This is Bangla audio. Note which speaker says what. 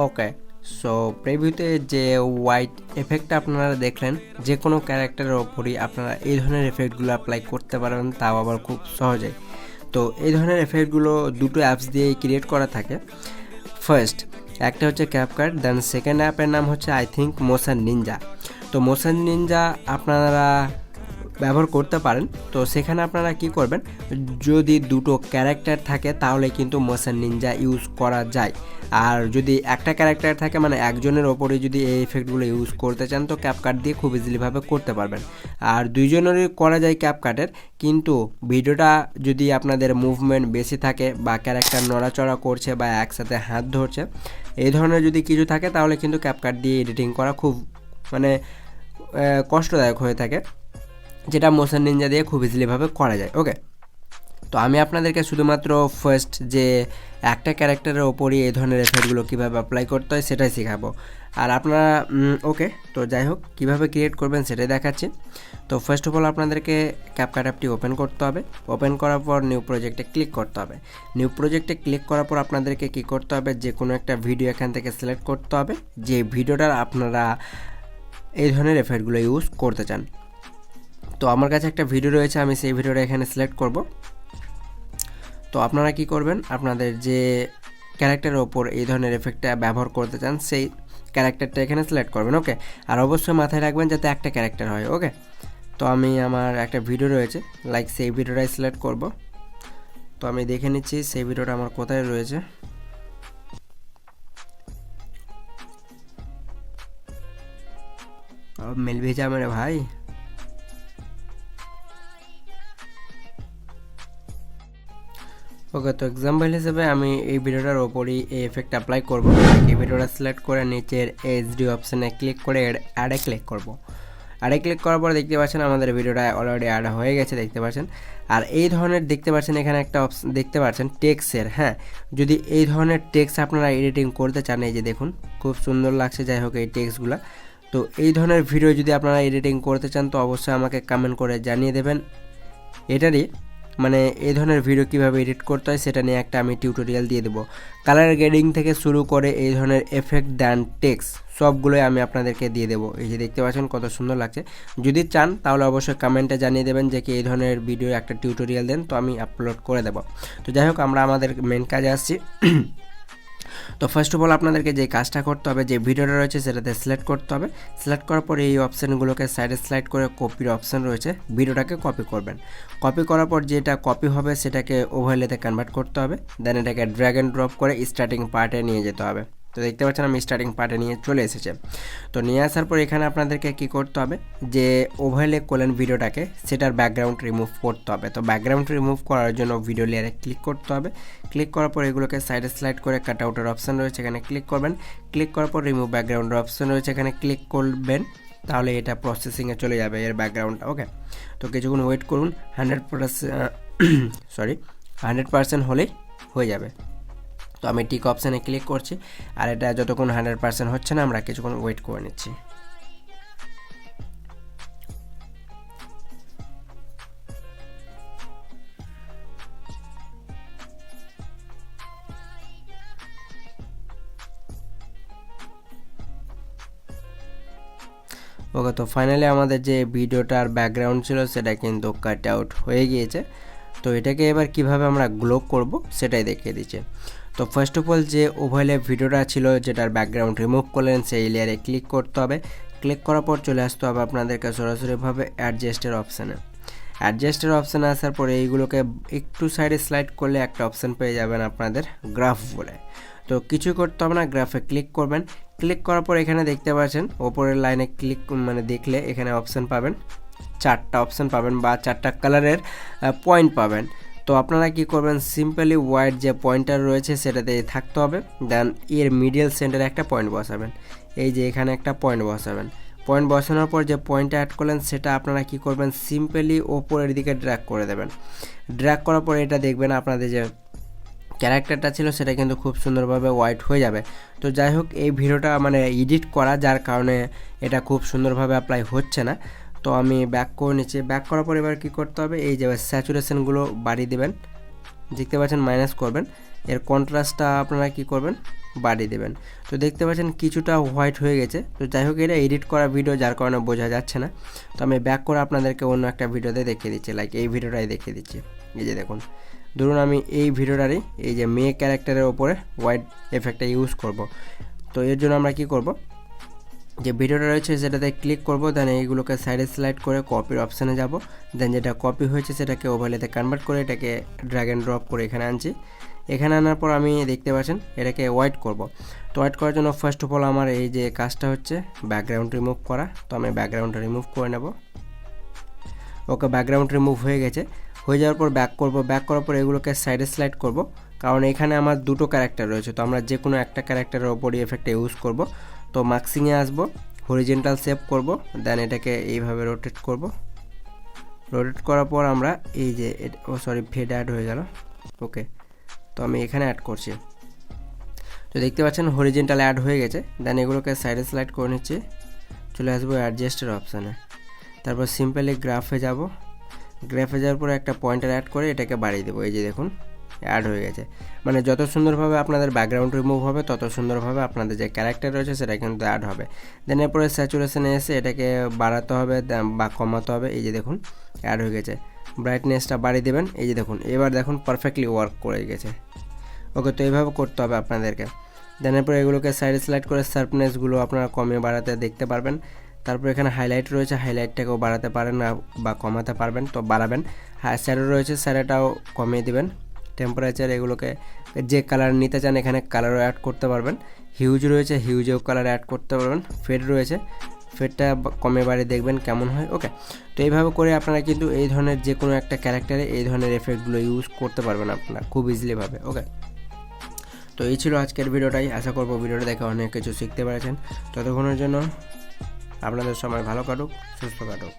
Speaker 1: ওকে, সো প্রিভিউতে যে হোয়াইট এফেক্টটা আপনারা দেখলেন, যে কোনো ক্যারেক্টারের ওপরই আপনারা এই ধরনের এফেক্টগুলো অ্যাপ্লাই করতে পারবেন, তাও আবার খুব সহজেই। তো এই ধরনের এফেক্টগুলো দুটো অ্যাপস দিয়েই ক্রিয়েট করা থাকে। ফার্স্ট একটা হচ্ছে ক্যাপকাট, দেন সেকেন্ড অ্যাপের নাম হচ্ছে আই থিঙ্ক মোশন নিনজা। তো মোশন নিনজা আপনারা ব্যবহার করতে পারেন। তো সেখানে আপনারা কি করবেন, যদি দুটো ক্যারেক্টার থাকে তাহলে কিন্তু মোশন নিনজা ইউজ করা যায়। আর যদি একটা ক্যারেক্টার থাকে, মানে একজনের ওপরে যদি এই এফেক্টগুলো ইউজ করতে চান, তো ক্যাপকাট দিয়ে খুব ইজিলিভাবে করতে পারবেন। আর দুইজনেরই করা যায় ক্যাপকাটের, কিন্তু ভিডিওটা যদি আপনাদের মুভমেন্ট বেশি থাকে বা ক্যারেক্টার নড়াচড়া করছে বা একসাথে হাত ধরছে, এই ধরনের যদি কিছু থাকে, তাহলে কিন্তু ক্যাপকাট দিয়ে এডিটিং করা খুব মানে কষ্টদায়ক হয়ে থাকে, যেটা মোশন নিনজা দিয়ে খুব ইজিলিভাবে করা যায়। ওকে, তো আমি আপনাদেরকে শুধুমাত্র ফার্স্ট যে একটা ক্যারেক্টারের ওপরই এই ধরনের এফেক্টগুলো কীভাবে অ্যাপ্লাই করতে হয় সেটাই শেখাবো। আর আপনারা ওকে, তো যাই হোক, কীভাবে ক্রিয়েট করবেন সেটাই দেখাচ্ছি। তো ফার্স্ট অফ অল আপনাদেরকে ক্যাপকাট অ্যাপটি ওপেন করতে হবে। ওপেন করার পর নিউ প্রজেক্টে ক্লিক করতে হবে। নিউ প্রজেক্টে ক্লিক করার পর আপনাদেরকে কী করতে হবে, যে কোনো একটা ভিডিও এখান থেকে সিলেক্ট করতে হবে, যে ভিডিওটার আপনারা এই ধরনের এফেক্টগুলো ইউজ করতে চান। তো আমার কাছে একটা ভিডিও রয়েছে, আমি সেই ভিডিওটা এখানে সিলেক্ট করব। তো আপনারা কি করবেন, আপনাদের যে ক্যারেক্টারের ওপর এই ধরনের এফেক্টটা ব্যবহার করতে চান সেই ক্যারেক্টারটা এখানে সিলেক্ট করবেন। ওকে, আর অবশ্যই মাথায় রাখবেন যাতে একটা ক্যারেক্টার হয়। ওকে, তো আমি আমার একটা ভিডিও রয়েছে, লাইক সেই ভিডিওটাই সিলেক্ট করব। তো আমি দেখে নিচ্ছি সেই ভিডিওটা আমার কোথায় রয়েছে। মেল ভেজা মেরে ভাই। ওকে, তো এক্সাম্পল হিসেবে আমি এই ভিডিওটার ওপরই এই এফেক্ট অ্যাপ্লাই করব। এই ভিডিওটা সিলেক্ট করে নিচের এইচডি অপশানে ক্লিক করে অ্যাডে ক্লিক করব। অ্যাডে ক্লিক করার পর দেখতে পাচ্ছেন আমাদের ভিডিওটা অলরেডি অ্যাড হয়ে গেছে, দেখতে পাচ্ছেন। আর এই ধরনের দেখতে পাচ্ছেন এখানে একটা অপশন দেখতে পাচ্ছেন টেক্সের। হ্যাঁ, যদি এই ধরনের টেক্সট আপনারা এডিটিং করতে চান, এই যে দেখুন খুব সুন্দর লাগছে। যাই হোক, এই টেক্সটগুলো, তো এই ধরনের ভিডিও যদি আপনারা এডিটিং করতে চান, তো অবশ্যই আমাকে কমেন্ট করে জানিয়ে দেবেন। এটারই মানে এই ধরনের ভিডিও কীভাবে এডিট করতে হয় সেটা নিয়ে একটা আমি টিউটোরিয়াল দিয়ে দেবো। কালার গ্রেডিং থেকে শুরু করে এই ধরনের এফেক্ট দেন টেক্সট সবগুলোই আমি আপনাদেরকে দিয়ে দেবো। এই যে দেখতে পাচ্ছেন কত সুন্দর লাগছে। যদি চান তাহলে অবশ্যই কমেন্টে জানিয়ে দেবেন যে কি এই ধরনের ভিডিও একটা টিউটোরিয়াল দেন, তো আমি আপলোড করে দেবো। তো যাই হোক, আমরা আমাদের মেন কাজে আসছি। তো ফার্স্ট অফ অল আপনাদেরকে যে কাজটা করতে হবে, যে ভিডিওটা রয়েছে সেটাতে সিলেক্ট করতে হবে। সিলেক্ট করার পরে এই অপশানগুলোকে সাইডে স্লাইড করে কপির অপশান রয়েছে, ভিডিওটাকে কপি করবেন। কপি করার পর যেটা কপি হবে সেটাকে ওভারলেতে কনভার্ট করতে হবে। দেন এটাকে ড্র্যাগ অ্যান্ড ড্রপ করে স্টার্টিং পার্টে নিয়ে যেতে হবে। তো দেখতে পাচ্ছেন আমি স্টার্টিং পার্টে নিয়ে চলে এসেছে। তো নিয়ে আসার পর এখানে আপনাদেরকে কি করতে হবে, যে ওভারলে করলেন ভিডিওটাকে, সেটার ব্যাকগ্রাউন্ড রিমুভ করতে হবে। তো ব্যাকগ্রাউন্ড রিমুভ করার জন্য ভিডিও লেয়ারে ক্লিক করতে হবে। ক্লিক করার পর এগুলোকে সাইডে স্লাইড করে কাট আউটের অপশান রয়েছে, এখানে ক্লিক করবেন। ক্লিক করার পর রিমুভ ব্যাকগ্রাউন্ডের অপশান রয়েছে, এখানে ক্লিক করবেন। তাহলে এটা প্রসেসিংয়ে চলে যাবে এর ব্যাকগ্রাউন্ডটা। ওকে, তো কিছুক্ষণ ওয়েট করুন। 100% হলেই হয়ে যাবে। তো আমি টিক অপশানে ক্লিক করছি, আর এটা যতক্ষণ 100% হচ্ছে না, আমরা কিছুক্ষণ ওয়েট করে নিচ্ছি। ওকে, তো ফাইনালি আমাদের যে ভিডিওটার ব্যাকগ্রাউন্ড ছিল সেটা কিন্তু কাট আউট হয়ে গিয়েছে। তো এটাকে এবার কিভাবে আমরা গ্লো করব সেটাই দেখিয়ে দিচ্ছে। তো ফার্স্ট অফ অল যে ওভারলে ভিডিওটা ছিল যেটার ব্যাকগ্রাউন্ড রিমুভ করলেন, সেই লেয়ারে ক্লিক করতে হবে। ক্লিক করার পর চলে আসতে হবে আপনাদেরকে সরাসরিভাবে অ্যাডজাস্টের অপশানে। অ্যাডজাস্টের অপশানে আসার পরে এইগুলোকে একটু সাইডে স্লাইড করলে একটা অপশান পেয়ে যাবেন আপনাদের গ্রাফ বলে। তো কিছু করতে হবে না, গ্রাফে ক্লিক করবেন। ক্লিক করার পর এখানে দেখতে পাচ্ছেন ওপরের লাইনে ক্লিক দেখলে এখানে অপশান পাবেন, 4টা অপশান পাবেন বা 4টা কালারের পয়েন্ট পাবেন। তো আপনারা কি করবেন, সিম্পলি হোয়াইট যে পয়েন্টার রয়েছে সেটাতে থাকতে হবে। দেন এর মিডিল সেন্টারে একটা পয়েন্ট বসাবেন, এই যে এখানে একটা পয়েন্ট বসাবেন। পয়েন্ট বসানোর পর যে পয়েন্টটা অ্যাড করলেন সেটা আপনারা কি করবেন, সিম্পলি ওপরের দিকে ড্র্যাগ করে দেবেন। ড্র্যাগ করার পর এটা দেখবেন আপনাদের যে ক্যারেক্টারটা ছিল সেটা কিন্তু খুব সুন্দরভাবে হোয়াইট হয়ে যাবে। তো যাই হোক, এই ভিডিওটা এডিট করা, যার কারণে এটা খুব সুন্দরভাবে অ্যাপ্লাই হচ্ছে না। তো আমি ব্যাক করে নিচ্ছি। ব্যাক করার পর এবার কী করতে হবে, এই যে স্যাচুরেশনগুলো বাড়িয়ে দেবেন, দেখতে পাচ্ছেন মাইনাস করবেন। এর কন্ট্রাস্টটা আপনারা কি করবেন, বাড়িয়ে দেবেন। তো দেখতে পাচ্ছেন কিছুটা হোয়াইট হয়ে গেছে। তো যাই হোক, এটা এডিট করা ভিডিও, যার কারণে বোঝা যাচ্ছে না। তো আমি ব্যাক করে আপনাদেরকে অন্য একটা ভিডিওতে দেখিয়ে দিচ্ছি, লাইক এই ভিডিওটাই দেখিয়ে দিচ্ছি। এই যে দেখুন, ধরুন আমি এই ভিডিওটারই এই যে মেয়ে ক্যারেক্টারের ওপরে হোয়াইট এফেক্টটা ইউজ করব। তো এর জন্য আমরা কি করব, যে ভিডিওটা রয়েছে সেটাতে ক্লিক করব, দেন এইগুলোকে সাইডে স্লাইড করে কপির অপশানে যাব। দেন যেটা কপি হয়েছে সেটাকে ওভারলেতে কনভার্ট করে এটাকে ড্র্যাগ অ্যান্ড ড্রপ করে এখানে আনছি। এখানে আনার পর আমি দেখতে পাচ্ছেন এটাকে হোয়াইট করব। তো হোয়াইট করার জন্য ফার্স্ট অফ অল আমার এই যে কাজটা হচ্ছে ব্যাকগ্রাউন্ড রিমুভ করা। তো আমি ব্যাকগ্রাউন্ডটা রিমুভ করে নেব। ওকে, ব্যাকগ্রাউন্ড রিমুভ হয়ে গেছে। হয়ে যাওয়ার পর ব্যাক করব। ব্যাক করার পর এগুলোকে সাইডে স্লাইড করব, কারণ এখানে আমার দুটো ক্যারেক্টার রয়েছে। তো আমরা যে কোনো একটা ক্যারেক্টারের ওপরই এফেক্টটা ইউজ করব। তো মাক্সিংয়ে আসবো, হরিজেন্টাল সেভ করব, দেন এটাকে এইভাবে রোটেট করব। রোটেট করার পর আমরা এই যে ফেড অ্যাড হয়ে গেল। ওকে, তো আমি এখানে অ্যাড করছি। তো দেখতে পাচ্ছেন হরিজেন্টাল অ্যাড হয়ে গেছে। দেন এগুলোকে সাইডে স্লাইড করে নিচ্ছি, চলে আসবো অ্যাডজাস্টের অপশানে। তারপর সিম্পলি গ্রাফে যাব। গ্রাফে যাওয়ার পর একটা পয়েন্টার অ্যাড করে এটাকে বাড়িয়ে দেবো। এই যে দেখুন অ্যাড হয়ে গেছে। মানে যত সুন্দরভাবে আপনাদের ব্যাকগ্রাউন্ড রিমুভ হবে তত সুন্দরভাবে আপনাদের যে ক্যারেক্টার রয়েছে সেটা কিন্তু অ্যাড হবে। দেন এরপরে স্যাচুরেশনে এসে এটাকে বাড়াতে হবে বা কমাতে হবে। এই যে দেখুন অ্যাড হয়ে গেছে। ব্রাইটনেসটা বাড়িয়ে দেবেন। এই যে দেখুন, এবার দেখুন পারফেক্টলি ওয়ার্ক করে গেছে। ওকে, তো এইভাবে করতে হবে আপনাদেরকে। দেন এরপর এগুলোকে সাইডে স্লাইড করে শার্পনেসগুলো আপনারা কমিয়ে বাড়াতে দেখতে পারবেন। তারপর এখানে হাইলাইট রয়েছে, হাইলাইটটাকেও বাড়াতে পারেন বা কমাতে পারবেন, তো বাড়াবেন। শ্যাডো রয়েছে, শ্যাডোটাও কমিয়ে দিবেন। টেম্পারেচার এগুলোকে যে কালার নিতে চান এখানে কালারও অ্যাড করতে পারবেন। হিউজ রয়েছে, হিউজেও কালার অ্যাড করতে পারবেন। ফেড রয়েছে, ফেডটা কমে বাড়িয়ে দেখবেন কেমন হয়। ওকে, তো এইভাবে করে আপনারা কিন্তু এই ধরনের যে কোনো একটা ক্যারেক্টারে এই ধরনের এফেক্টগুলো ইউজ করতে পারবেন আপনারা খুব ইজিলিভাবে। ওকে, তো এই ছিল আজকের ভিডিওটাই। আশা করবো ভিডিওটা দেখে অনেক কিছু শিখতে পেরেছেন। ততক্ষণের জন্য আপনাদের সময় ভালো কাটুক, সুস্থ কাটুক।